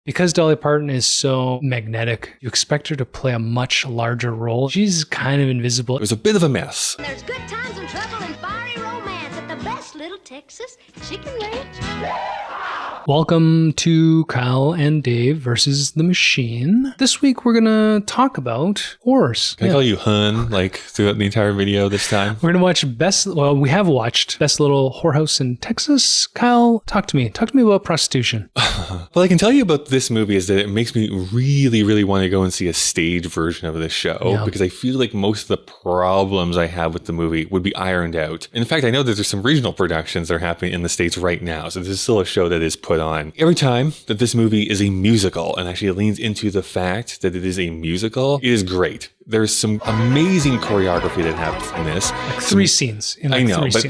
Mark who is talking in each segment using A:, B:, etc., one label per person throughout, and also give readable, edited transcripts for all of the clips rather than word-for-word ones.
A: Because Dolly Parton is so magnetic, you expect her to play a much larger role. She's kind of invisible.
B: It was a bit of a mess.
C: There's good times and trouble and fiery romance at the best little Texas chicken ranch.
A: Welcome to Kyle and Dave versus the Machine. This week we're going to talk about horrors.
B: Can I call you hun, like, throughout the entire video this time?
A: We're going to watch we have watched Best Little Whorehouse in Texas. Kyle, talk to me. Talk to me about prostitution.
B: Well, I can tell you about this movie is that it makes me really, really want to go and see a stage version of this show because I feel like most of the problems I have with the movie would be ironed out. In fact, I know that there's some regional productions that are happening in the States right now. So this is still a show that is put on. Every time that this movie is a musical and actually leans into the fact that it is a musical, it is great. There's some amazing choreography that happens in this.
A: Like three scenes.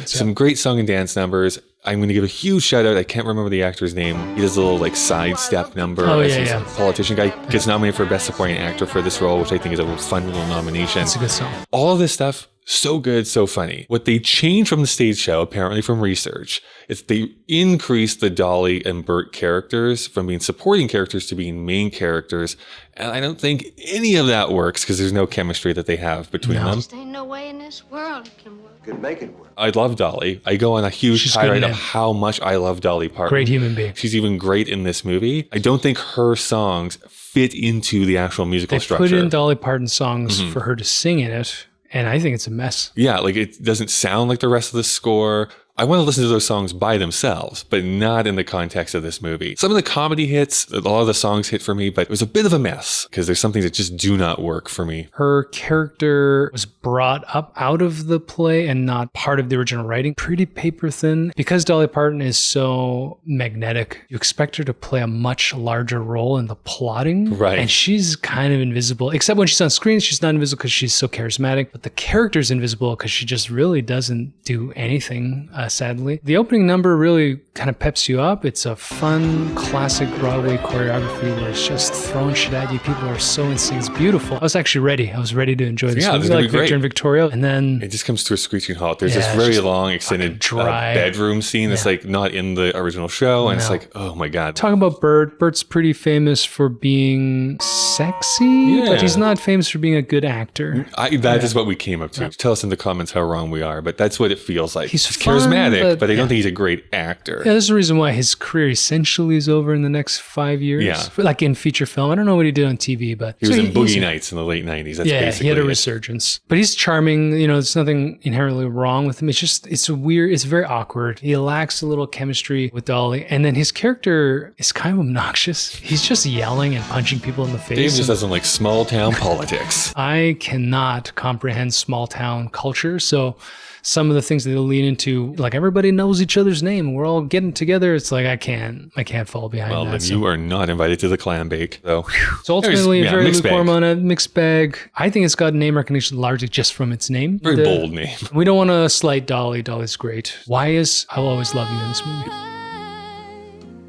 B: Some great song and dance numbers. I'm going to give a huge shout out. I can't remember the actor's name. He does a little like sidestep number. Politician guy gets nominated for Best Supporting Actor for this role, which I think is a fun little nomination.
A: It's a good song.
B: All of this stuff, so good, so funny. What they changed from the stage show, apparently from research, is they increased the Dolly and Burt characters from being supporting characters to being main characters. And I don't think any of that works because there's no chemistry that they have between them.
C: Just ain't no way in this world it can work.
D: Could make it work.
B: I love Dolly. I go on a huge tirade of how much I love Dolly Parton.
A: Great human being.
B: She's even great in this movie. I don't think her songs fit into the actual musical structure.
A: They put in Dolly Parton songs for her to sing in it, and I think it's a mess.
B: Yeah, like it doesn't sound like the rest of the score. I want to listen to those songs by themselves, but not in the context of this movie. Some of the comedy hits, a lot of the songs hit for me, but it was a bit of a mess because there's some things that just do not work for me.
A: Her character was brought up out of the play and not part of the original writing. Pretty paper thin. Because Dolly Parton is so magnetic, you expect her to play a much larger role in the plotting.
B: Right.
A: And she's kind of invisible, except when she's on screen, she's not invisible because she's so charismatic, but the character's invisible because she just really doesn't do anything. Sadly, the opening number really kind of peps you up. It's a fun, classic Broadway choreography where it's just throwing shit at you. People are so in sync. It's beautiful. I was actually ready. I was ready to enjoy this.
B: Yeah,
A: movie.
B: this is gonna be
A: Victor
B: great.
A: and Victoria, and then
B: it just comes to a screeching halt. There's this very long, extended bedroom scene that's like not in the original show, and it's like, oh my god.
A: Talking about Burt. Burt's pretty famous for being sexy, but he's not famous for being a good actor.
B: That is what we came up to. Tell us in the comments how wrong we are, but that's what it feels like.
A: He's
B: charismatic, but I don't think he's a great actor.
A: Yeah, there's a reason why his career essentially is over in the next 5 years.
B: Yeah.
A: Like in feature film. I don't know what he did on TV, but
B: he was in Boogie Nights in the late 90s. That's basically
A: he had a resurgence. But he's charming. You know, there's nothing inherently wrong with him. It's just, it's very awkward. He lacks a little chemistry with Dolly. And then his character is kind of obnoxious. He's just yelling and punching people in the face.
B: Dave just doesn't like small town politics.
A: I cannot comprehend small town culture. So some of the things that they'll lean into, like everybody knows each other's name. We're all getting together. It's like, I can't fall behind that.
B: Well, then you are not invited to the clam bake. So
A: ultimately, very lukewarm on a mixed bag. I think it's got name recognition largely just from its name.
B: Very bold name.
A: We don't want to slight Dolly. Dolly's great. Why is I'll Always Love You in this movie?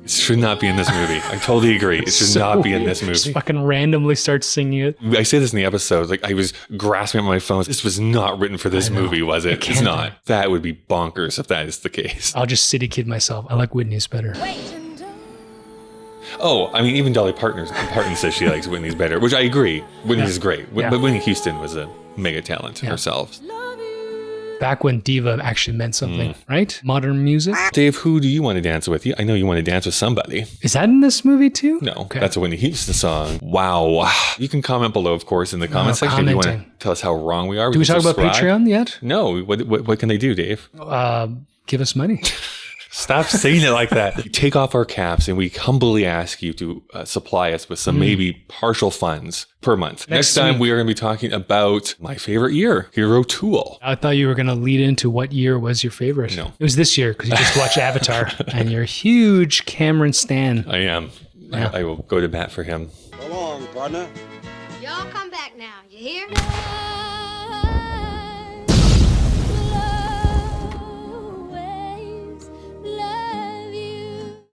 B: It should not be in this movie. I totally agree. It should not be in this movie.
A: Just fucking randomly start singing it.
B: I say this in the episode. Like I was grasping at my phone. This was not written for this movie, was it? It's not. That would be bonkers if that is the case.
A: I'll just city kid myself. I like Whitney's better.
B: Oh, I mean, even Dolly Parton says she likes Whitney's better, which I agree. Whitney's is great. But Whitney Houston was a mega talent herself.
A: Back when diva actually meant something, right? Modern music.
B: Dave, who do you want to dance with? I know you want to dance with somebody.
A: Is that in this movie too?
B: No, that's a Whitney Houston song. Wow. You can comment below, of course, in the comment section if you want to tell us how wrong we are.
A: Do we talk about Patreon yet?
B: No. What can they do, Dave?
A: Give us money.
B: Stop saying it like that. We take off our caps and we humbly ask you to supply us with some maybe partial funds per month. Next time we are going to be talking about my favorite year, Hero Tool.
A: I thought you were going to lead into what year was your favorite.
B: No.
A: It was this year because you just watched Avatar and you're a huge Cameron stan.
B: I am. Yeah. I will go to bat for him.
D: So long, partner.
C: Y'all come back now. You hear?